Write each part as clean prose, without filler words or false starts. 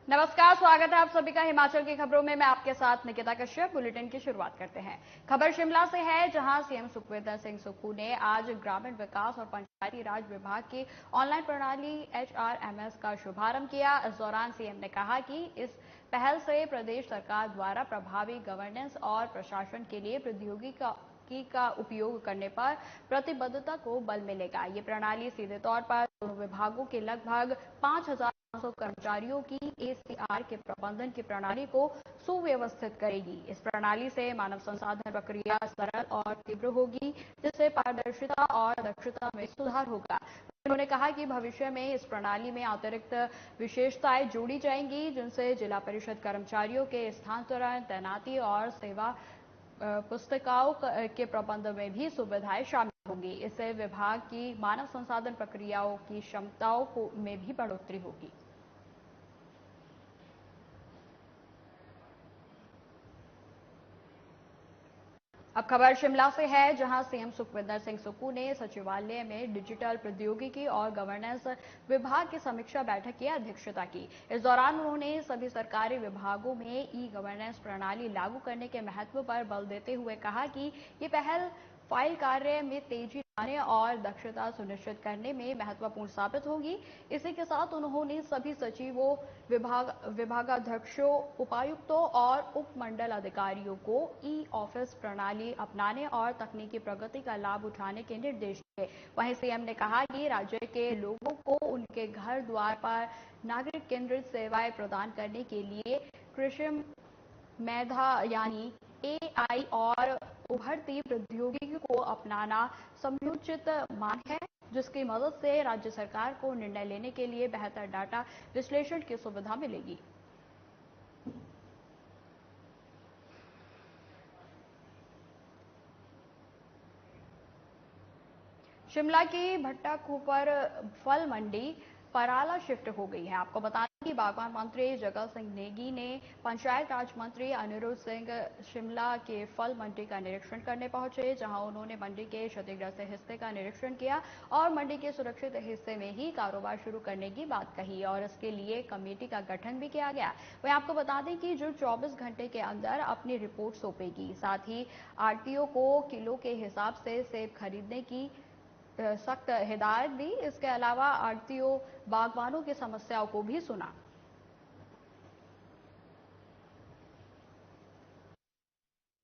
नमस्कार, स्वागत है आप सभी का हिमाचल की खबरों में। मैं आपके साथ निकिता कश्यप। बुलेटिन की शुरुआत करते हैं। खबर शिमला से है, जहां सीएम सुखविंदर सिंह सुक्खू ने आज ग्रामीण विकास और पंचायती राज विभाग की ऑनलाइन प्रणाली HRMS का शुभारंभ किया। इस दौरान सीएम ने कहा कि इस पहल से प्रदेश सरकार द्वारा प्रभावी गवर्नेंस और प्रशासन के लिए प्रौद्योगिकी का उपयोग करने पर प्रतिबद्धता को बल मिलेगा। ये प्रणाली सीधे तौर पर दोनों विभागों के लगभग 5,500 कर्मचारियों की ACR के प्रबंधन की प्रणाली को सुव्यवस्थित करेगी। इस प्रणाली से मानव संसाधन प्रक्रिया सरल और तीव्र होगी, जिससे पारदर्शिता और दक्षता में सुधार होगा। उन्होंने कहा कि भविष्य में इस प्रणाली में अतिरिक्त विशेषताएं जोड़ी जाएंगी, जिनसे जिला परिषद कर्मचारियों के स्थानांतरण, तैनाती और सेवा पुस्तिकाओं के प्रबंध में भी सुविधाएं शामिल होंगी। इससे विभाग की मानव संसाधन प्रक्रियाओं की क्षमताओं में भी बढ़ोतरी होगी। अब खबर शिमला से है, जहां सीएम सुखविंदर सिंह सुक्खू ने सचिवालय में डिजिटल प्रौद्योगिकी और गवर्नेंस विभाग की समीक्षा बैठक की अध्यक्षता की। इस दौरान उन्होंने सभी सरकारी विभागों में ई-गवर्नेंस प्रणाली लागू करने के महत्व पर बल देते हुए कहा कि ये पहल फाइल कार्य में तेजी लाने और दक्षता सुनिश्चित करने में महत्वपूर्ण साबित होगी। इसी के साथ उन्होंने सभी सचिवों, विभागाध्यक्षों, उपायुक्तों और उपमंडल अधिकारियों को ई-ऑफिस प्रणाली अपनाने और तकनीकी प्रगति का लाभ उठाने के निर्देश दिए। वहीं सीएम ने कहा कि राज्य के लोगों को उनके घर द्वार पर नागरिक केंद्रित सेवाएं प्रदान करने के लिए कृत्रिम मेधा यानी AI और उभरती प्रौद्योगिकी को अपनाना समयोचित मांग है, जिसकी मदद से राज्य सरकार को निर्णय लेने के लिए बेहतर डाटा विश्लेषण की सुविधा मिलेगी। शिमला की भट्टा खूपर फल मंडी पराला शिफ्ट हो गई है। आपको बता दें कि बागवान मंत्री जगत सिंह नेगी ने पंचायत राज मंत्री अनिरुद्ध सिंह शिमला के फल मंडी का निरीक्षण करने पहुंचे, जहां उन्होंने मंडी के क्षतिग्रस्त हिस्से का निरीक्षण किया और मंडी के सुरक्षित हिस्से में ही कारोबार शुरू करने की बात कही और इसके लिए कमेटी का गठन भी किया गया। वहीं आपको बता दें कि जो 24 घंटे के अंदर अपनी रिपोर्ट सौंपेगी। साथ ही आढ़तियों को किलो के हिसाब से सेब खरीदने की सख्त हिदायत दी। इसके अलावा आढ़तियों, बागवानों की समस्याओं को भी सुना।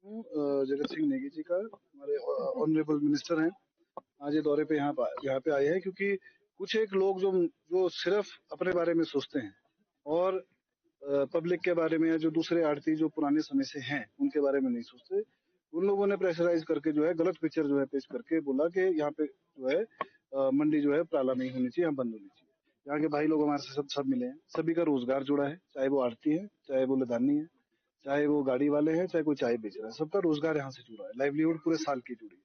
जगत सिंह नेगी जी का, हमारे ऑनरेबल मिनिस्टर हैं, आज ये दौरे पे यहाँ पे आए हैं क्योंकि कुछ एक लोग जो जो सिर्फ अपने बारे में सोचते हैं और पब्लिक के बारे में, जो दूसरे आड़ती जो पुराने समय से हैं उनके बारे में नहीं सोचते, उन लोगों ने प्रेशराइज करके जो है गलत पिक्चर जो है पेश करके बोला कि यहाँ पे जो है मंडी जो है पराला नहीं होनी चाहिए, यहाँ बंद होनी चाहिए। यहाँ के भाई लोग हमारे से सब मिले हैं, सभी का रोजगार जुड़ा है, चाहे वो आड़ती है, चाहे वो लदानी है, चाहे वो गाड़ी वाले हैं, चाहे कोई चाय बेच रहा है, सबका रोजगार यहाँ से जुड़ा है, लाइवलीहुड पूरे साल की जुड़ी है।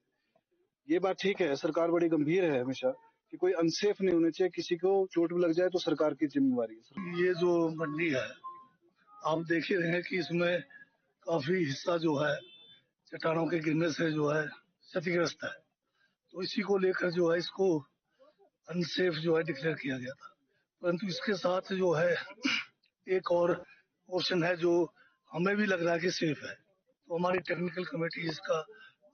ये बात ठीक है, सरकार बड़ी गंभीर है हमेशा कि कोई अनसेफ नहीं होने चाहिए, किसी को चोट भी लग जाए तो सरकार की जिम्मेवारी है। ये जो मंडी है, आप देख ही रहे हैं कि इसमें काफी हिस्सा जो है चट्टानों के गिरने से जो है क्षतिग्रस्त है, तो इसी को लेकर जो है इसको अनसेफ जो है डिक्लेयर किया गया था। परंतु इसके साथ जो है एक और पोर्शन है जो हमें भी लग रहा है कि सेफ है, तो हमारी टेक्निकल कमेटी इसका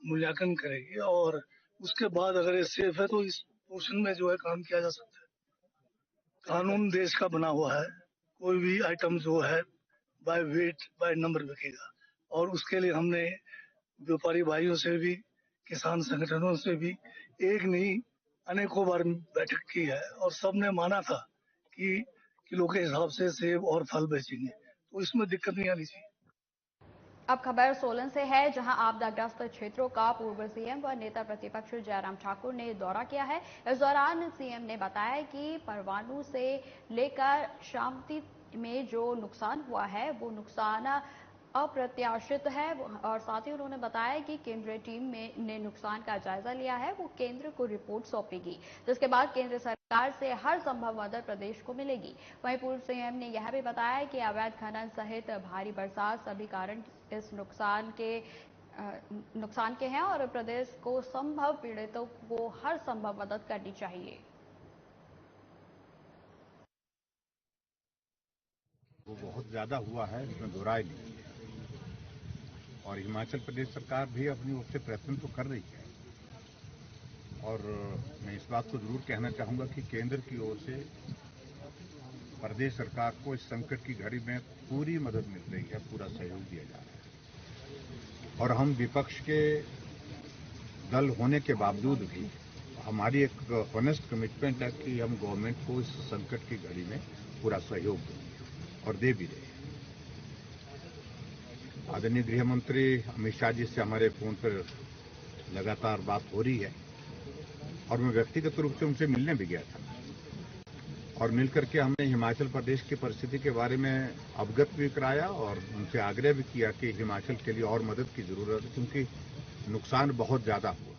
मूल्यांकन करेगी और उसके बाद अगर ये सेफ है तो इस पोर्शन में जो है काम किया जा सकता है। कानून देश का बना हुआ है, कोई भी आइटम जो है बाय वेट बाय नंबर बिकेगा और उसके लिए हमने व्यापारी भाइयों से भी, किसान संगठनों से भी एक नहीं अनेकों बार बैठक की है और सबने माना था कि किलो के हिसाब से सेब और फल बेचेंगे, तो इसमें दिक्कत नहीं आनी चाहिए। अब खबर सोलन से है, जहां आपदाग्रस्त क्षेत्रों का पूर्व सीएम व नेता प्रतिपक्ष जयराम ठाकुर ने दौरा किया है। इस दौरान सीएम ने बताया कि परवाणु से लेकर शामती में जो नुकसान हुआ है वो नुकसान अप्रत्याशित है और साथ ही उन्होंने बताया कि केंद्रीय टीम ने नुकसान का जायजा लिया है, वो केंद्र को रिपोर्ट सौंपेगी, जिसके बाद केंद्र सरकार से हर संभव मदद प्रदेश को मिलेगी। वहीं पूर्व सीएम ने यह भी बताया कि अवैध खनन सहित भारी बरसात सभी कारण इस नुकसान के हैं और प्रदेश को संभव पीड़ितों को हर संभव मदद करनी चाहिए। वो बहुत ज़्यादा हुआ है, इसमें दो राय नहीं है। और हिमाचल प्रदेश सरकार भी अपनी ओर से प्रयत्न तो कर रही है। और मैं इस बात को जरूर कहना चाहूँगा कि केंद्र की ओर से प्रदेश सरकार को इस संकट की घड़ी में पूरी मदद मिल रही है, पूरा सहयोग दिया जा रहा है। और हम विपक्ष के दल होने के बावजूद भी हमारी एक ऑनेस्ट कमिटमेंट है कि हम गवर्नमेंट को इस संकट की घड़ी में पूरा सहयोग देंगे और दे भी रहे हैं। आदरणीय गृह मंत्री अमित शाह जी से हमारे फोन पर लगातार बात हो रही है और मैं व्यक्तिगत रूप से उनसे मिलने भी गया था और मिलकर के हमने हिमाचल प्रदेश की परिस्थिति के बारे में अवगत भी कराया और उनसे आग्रह भी किया कि हिमाचल के लिए और मदद की जरूरत है, क्योंकि नुकसान बहुत ज्यादा हुआ है।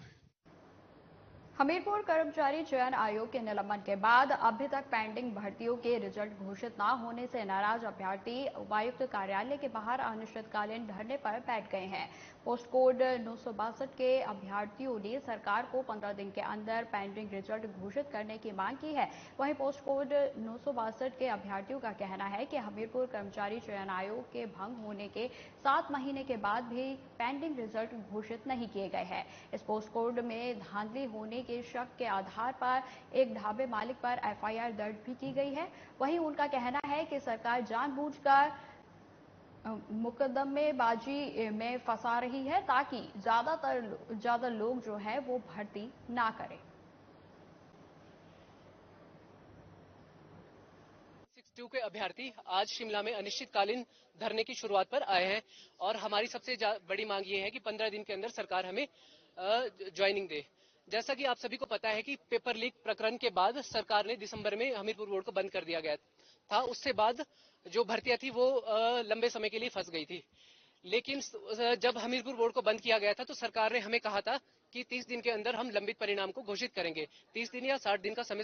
हमीरपुर कर्मचारी चयन आयोग के निलंबन के बाद अभी तक पेंडिंग भर्तियों के रिजल्ट घोषित न होने से नाराज अभ्यर्थी उपायुक्त कार्यालय के बाहर अनिश्चितकालीन धरने पर बैठ गए हैं। पोस्ट कोड 962 के अभ्यर्थियों ने सरकार को 15 दिन के अंदर पेंडिंग रिजल्ट घोषित करने की मांग की है। वहीं पोस्ट कोड 962 के अभ्यर्थियों का कहना है कि हमीरपुर कर्मचारी चयन आयोग के भंग होने के 7 महीने के बाद भी पेंडिंग रिजल्ट घोषित नहीं किए गए हैं। इस पोस्ट कोड में धांधली होने के शक के आधार पर एक ढाबे मालिक पर एफआईआर दर्ज भी की गई है। वहीं उनका कहना है कि सरकार जानबूझकर मुकदमेबाजी में फंसा रही है ताकि ज्यादा लोग जो है वो भर्ती ना करें। 62 के अभ्यर्थी आज शिमला में अनिश्चितकालीन धरने की शुरुआत पर आए हैं और हमारी सबसे बड़ी मांग ये है कि 15 दिन के अंदर सरकार हमें ज्वाइनिंग दे। जैसा कि आप सभी को पता है कि पेपर लीक प्रकरण के बाद सरकार ने दिसंबर में हमीरपुर बोर्ड को बंद कर दिया गया था। उससे बाद जो भर्तियां थी वो लंबे समय के लिए फंस गई थी। लेकिन जब हमीरपुर बोर्ड को बंद किया गया था तो सरकार ने हमें कहा था कि 30 दिन के अंदर हम लंबित परिणाम को घोषित करेंगे। 30 दिन या 60 दिन का समय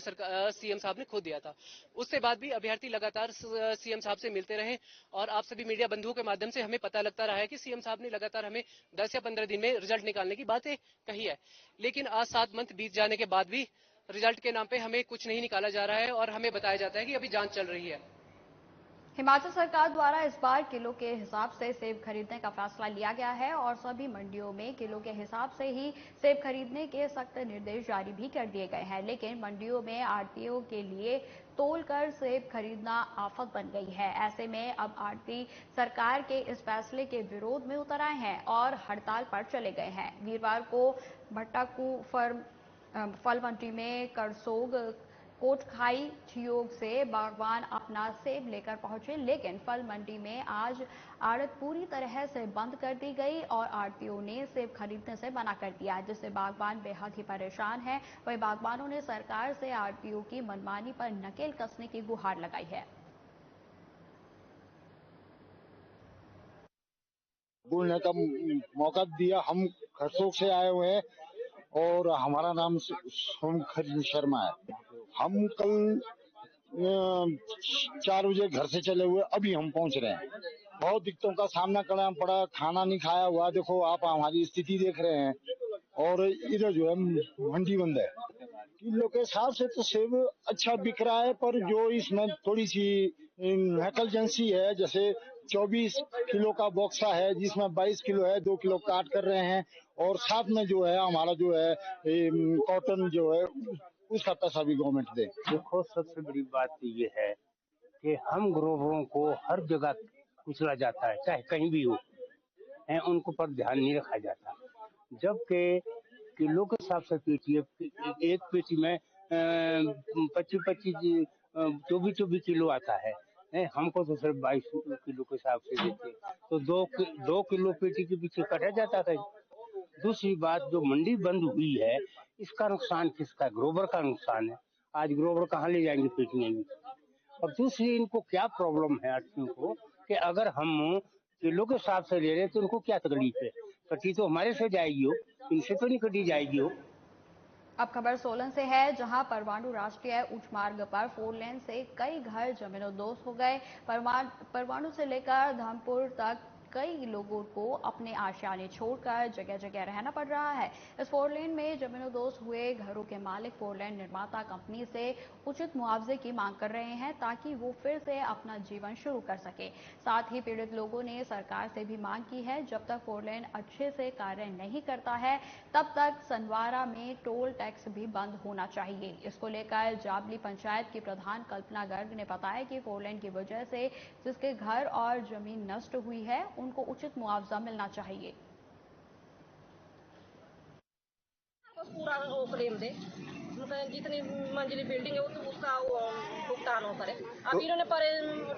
सीएम साहब ने खुद दिया था। उसके बाद भी अभ्यर्थी लगातार सीएम साहब से मिलते रहे और आप सभी मीडिया बंधुओं के माध्यम से हमें पता लगता रहा है कि सीएम साहब ने लगातार हमें 10 या 15 दिन में रिजल्ट निकालने की बातें कही है। लेकिन आज 7 मंथ बीत जाने के बाद भी रिजल्ट के नाम पे हमें कुछ नहीं निकाला जा रहा है और हमें बताया जाता है कि अभी जांच चल रही है। हिमाचल सरकार द्वारा इस बार किलो के हिसाब से सेब खरीदने का फैसला लिया गया है और सभी मंडियों में किलो के हिसाब से ही सेब खरीदने के सख्त निर्देश जारी भी कर दिए गए हैं। लेकिन मंडियों में आढ़तियों के लिए तोलकर सेब खरीदना आफत बन गई है। ऐसे में अब आढ़ती सरकार के इस फैसले के विरोध में उतर आए हैं और हड़ताल पर चले गए हैं। वीरवार को भट्टाकू फल मंडी में करसोग कोटखाई ठियोग से बागवान अपना सेब लेकर पहुंचे, लेकिन फल मंडी में आज आड़त पूरी तरह से बंद कर दी गई और आड़तियों ने सेब खरीदने से मना कर दिया, जिससे बागवान बेहद ही परेशान हैं। वहीं बागवानों ने सरकार से आड़तियों की मनमानी पर नकेल कसने की गुहार लगाई है। बोलने का मौका दिया। हम खरसोग से आए हुए हैं और हमारा नाम सोमखर शर्मा है। हम कल 4 बजे घर से चले हुए, अभी हम पहुंच रहे हैं। बहुत दिक्कतों का सामना करना पड़ा, खाना नहीं खाया हुआ। देखो आप हमारी स्थिति देख रहे हैं और इधर जो है मंडी बंद है। किलो के हिसाब से तो सेब अच्छा बिक रहा है, पर जो इसमें थोड़ी सी नेकलजेंसी है, जैसे 24 किलो का बॉक्सा है जिसमें 22 किलो है, 2 किलो काट कर रहे हैं और साथ में जो है हमारा जो है कॉटन जो है उसका पैसा भी गवर्नमेंट दे। देखो सबसे बड़ी बात ये है कि हम ग्रोवरों को हर जगह कुचला जाता है, चाहे कहीं भी हो, उनको पर ध्यान नहीं रखा जाता। जबकि किलो के हिसाब से पेटी एक पेटी में 25 24 किलो आता है। हमको तो सिर्फ 22 किलो के हिसाब से देते, तो 2 किलो पेटी के पीछे कटा जाता था। दूसरी बात, जो मंडी बंद हुई है इसका नुकसान किसका? ग्रोवर का नुकसान है। आज ग्रोवर कहाँ ले जाएंगे पेटी में? और दूसरी, इनको क्या प्रॉब्लम है आदमियों को कि अगर हम किलो के हिसाब से ले रहे हैं तो उनको क्या तकलीफ है? कटी तो हमारे से जाएगी हो, इनसे तो नहीं कटी जाएगी हो। अब खबर सोलन से है, जहां परवाणु राष्ट्रीय उच्च मार्ग पर 4 लेन से कई घर जमीनों दोस्त हो गए। परवाणु से लेकर धर्मपुर तक कई लोगों को अपने आशियाने छोड़कर जगह जगह रहना पड़ रहा है। इस 4 लेन में जमीनोदोज हुए घरों के मालिक 4 लेन निर्माता कंपनी से उचित मुआवजे की मांग कर रहे हैं ताकि वो फिर से अपना जीवन शुरू कर सके। साथ ही पीड़ित लोगों ने सरकार से भी मांग की है, जब तक 4 लेन अच्छे से कार्य नहीं करता है तब तक सनवारा में टोल टैक्स भी बंद होना चाहिए। इसको लेकर जाबली पंचायत की प्रधान कल्पना गर्ग ने बताया कि 4 लेन की वजह से जिसके घर और जमीन नष्ट हुई है उनको उचित मुआवजा मिलना चाहिए। पूरा क्लेम दे, मतलब जितनी मंजिली बिल्डिंग है वो तो उसका भुगतान हो करे। अब इन्होंने पर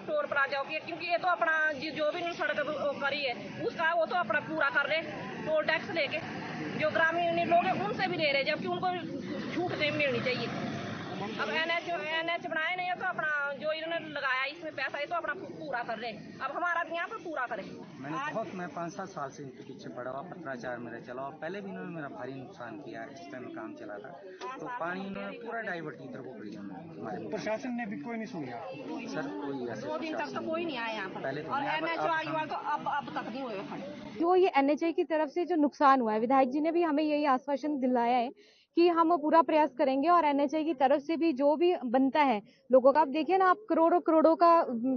टोल प्लाजा किया, क्योंकि ये तो अपना जो भी सड़क करी है उसका वो तो अपना पूरा कर रहे, टोल टैक्स लेके जो ग्रामीण लोग हैं उनसे भी ले रहे, जबकि उनको छूट मिलनी चाहिए। अब एनएच बनाए नहीं है तो अपना जो इन्होंने लगाया इसमें पैसा ये तो अपना पूरा कर रहे, अब हमारा भी यहाँ पर पूरा करें। मैं 5-7 साल से इनके पीछे पड़ा हुआ, पत्राचार मेरा चला और पहले भी इन्होंने मेरा भारी नुकसान किया। इस टाइम काम चला था तो पानी इन्होंने पूरा डाइवर्ट इधर को कर दिया। प्रशासन ने भी कोई नहीं सुनिया सर, कोई ऐसे 2 दिन तक तो कोई नहीं आया यहाँ पर। पहले और एनएच वाले तो अब तक नहीं हुए खड़े। जो ये एनएचए की तरफ से जो नुकसान हुआ है, विधायक जी ने भी हमें यही आश्वासन दिलाया है कि हम पूरा प्रयास करेंगे और एनएचए की तरफ से भी जो भी बनता है लोगों का, आप देखिए ना, आप करोड़ों करोड़ों का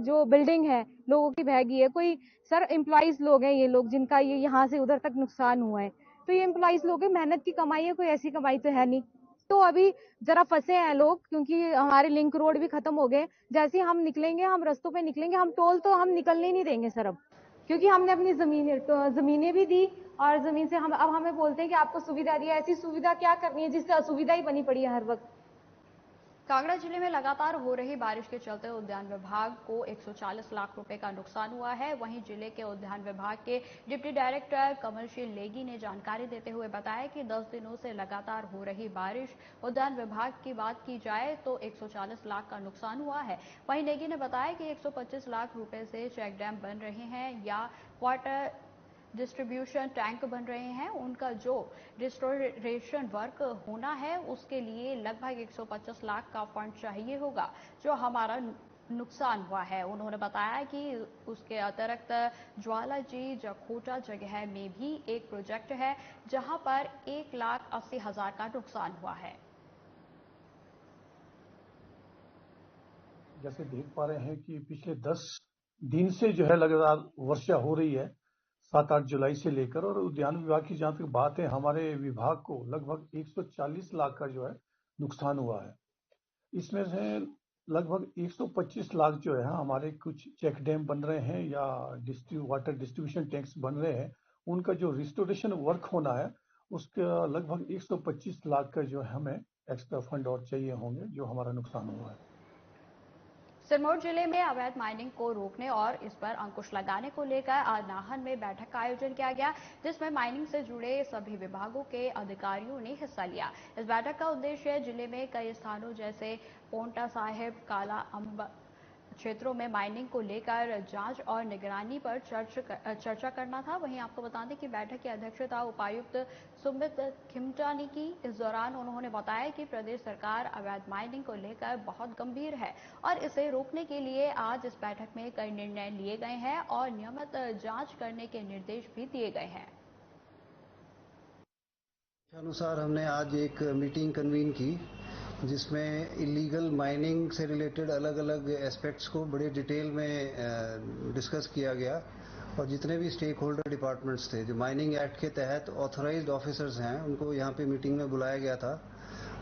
जो बिल्डिंग है लोगों की बहगी है। कोई सर एम्प्लॉइज लोग हैं, ये लोग जिनका ये यहाँ से उधर तक नुकसान हुआ है, तो ये एम्प्लॉइज लोग हैं, मेहनत की कमाई है, कोई ऐसी कमाई तो है नहीं। तो अभी जरा फंसे हैं लोग, क्योंकि हमारे लिंक रोड भी खत्म हो गए। जैसे हम निकलेंगे, हम रस्तों पे निकलेंगे, हम टोल तो हम निकलने ही नहीं देंगे सर, अब क्योंकि हमने अपनी जमीनें भी दी और जमीन से हम अब हमें बोलते हैं कि आपको सुविधा दी है। ऐसी सुविधा क्या करनी है जिससे असुविधा ही बनी पड़ी है हर वक्त। कांगड़ा जिले में लगातार हो रही बारिश के चलते उद्यान विभाग को 140 लाख रुपए का नुकसान हुआ है। वहीं जिले के उद्यान विभाग के डिप्टी डायरेक्टर कमलशील लेगी ने जानकारी देते हुए बताया कि 10 दिनों से लगातार हो रही बारिश उद्यान विभाग की बात की जाए तो 140 लाख का नुकसान हुआ है। वहीं लेगी ने बताया कि 125 लाख रुपए से चेक डैम बन रहे हैं या वाटर डिस्ट्रीब्यूशन टैंक बन रहे हैं, उनका जो रिस्टोरेशन वर्क होना है उसके लिए लगभग 125 लाख का फंड चाहिए होगा जो हमारा नुकसान हुआ है। उन्होंने बताया कि उसके अतिरिक्त ज्वालाजी जखोटा जगह में भी एक प्रोजेक्ट है जहां पर 1,80,000 का नुकसान हुआ है। जैसे देख पा रहे हैं कि पिछले 10 दिन से जो है लगातार वर्षा हो रही है, 7-8 जुलाई से लेकर, और उद्यान विभाग की जहां तक बात है, हमारे विभाग को लगभग 140 लाख का जो है नुकसान हुआ है। इसमें से लगभग 125 लाख जो है हमारे कुछ चेक डैम बन रहे हैं या वाटर डिस्ट्रीब्यूशन टैंक्स बन रहे हैं, उनका जो रिस्टोरेशन वर्क होना है उसका लगभग 125 लाख का जो है हमें एक्स्ट्रा फंड और चाहिए होंगे जो हमारा नुकसान हुआ है। सिरमौर जिले में अवैध माइनिंग को रोकने और इस पर अंकुश लगाने को लेकर आज नाहन में बैठक का आयोजन किया गया, जिसमें माइनिंग से जुड़े सभी विभागों के अधिकारियों ने हिस्सा लिया। इस बैठक का उद्देश्य जिले में कई स्थानों जैसे पोंटा साहिब, काला अम्ब क्षेत्रों में माइनिंग को लेकर जांच और निगरानी पर चर्चा करना था। वहीं आपको बता दें कि बैठक की अध्यक्षता उपायुक्त सुमित खिमटा ने की। इस दौरान उन्होंने बताया कि प्रदेश सरकार अवैध माइनिंग को लेकर बहुत गंभीर है और इसे रोकने के लिए आज इस बैठक में कई निर्णय लिए गए हैं और नियमित जांच करने के निर्देश भी दिए गए हैं। अनुसार हमने आज एक मीटिंग कन्वीन की जिसमें इलीगल माइनिंग से रिलेटेड अलग अलग एस्पेक्ट्स को बड़े डिटेल में डिस्कस किया गया और जितने भी स्टेक होल्डर डिपार्टमेंट्स थे जो माइनिंग एक्ट के तहत ऑथराइज्ड ऑफिसर्स हैं उनको यहाँ पे मीटिंग में बुलाया गया था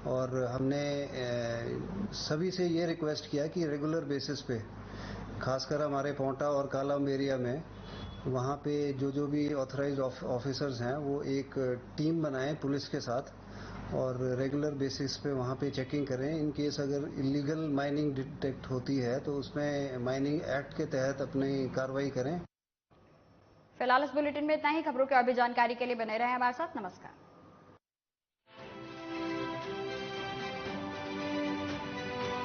और हमने सभी से ये रिक्वेस्ट किया कि रेगुलर बेसिस पे खासकर हमारे पोंटा और कालाम एरिया में वहाँ पे जो भी ऑथराइज्ड ऑफिसर्स हैं वो एक टीम बनाएं पुलिस के साथ और रेगुलर बेसिस पे वहाँ पे चेकिंग करें। इन केस अगर इलीगल माइनिंग डिटेक्ट होती है तो उसमें माइनिंग एक्ट के तहत अपनी कार्रवाई करें। फिलहाल इस बुलेटिन में इतना ही। खबरों की और भी जानकारी के लिए बने रहें हमारे साथ। नमस्कार।